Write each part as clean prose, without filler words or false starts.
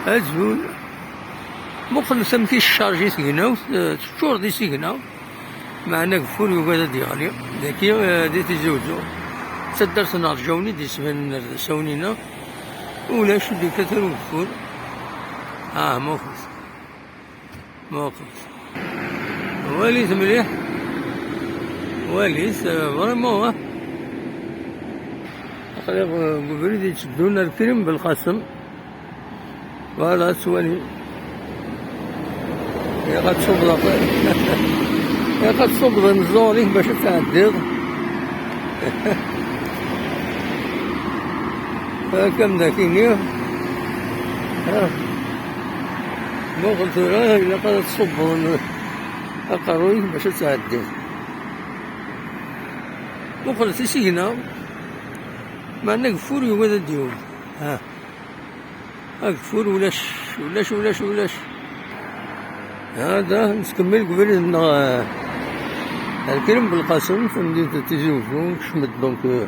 أزول مقل سمتي الشارجي سكنا تشور دي سكنا معنا قفول يقعد ديالي ذاكي دي تزوجو تدرت نرجوني دي سبن سونينا ولا شو دي كثر وقفول موقف واليس مليح واليس فريمون قبل دي تشدونا الكريم بالقسم فوالا سواني يا قد صب نزولي باش تعديض كم ذاكيني ما قلت له إلا قد تصب أقروي باش تعديض وقلت سينا ما نقفور يوجد ديول أقفور ولاش هذا نكمل قبل الكريم بالقاسم في مدينة تيزي وزون شمت دونك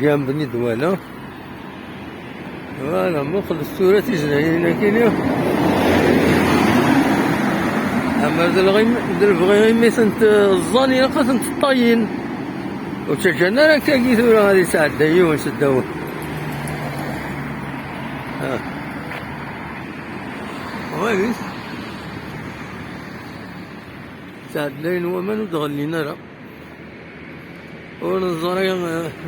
جنبني دوالا فوالا مخلص الصورة تيزناينا كاينة أما البغي مثل الظاني قاسم تطاين وتجانا راك تاكي ثورة هادي تعدى يوم سداوه واليس تعدين ومن ودغلينا راه ونظري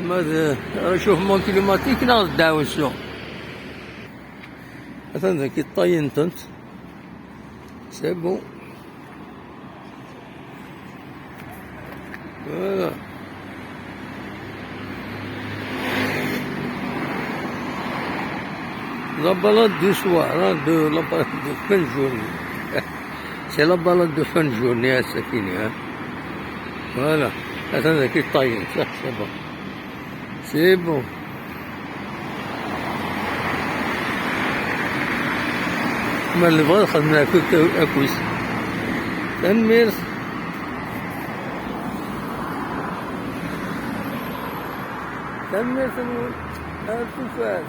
ماذا شوف مون كيلوماتيك ناقص داو السوق مثلا ذاك الطاين تنت سي بون فوالا la balade du soir, la balade de fin de journée. C'est la balade de fin de journée à Sakini. Voilà. Attendez, qui taille, ça, c'est bon. C'est bon. ما اللي بغا خدنا أكويس تنمير تنمير الكفاش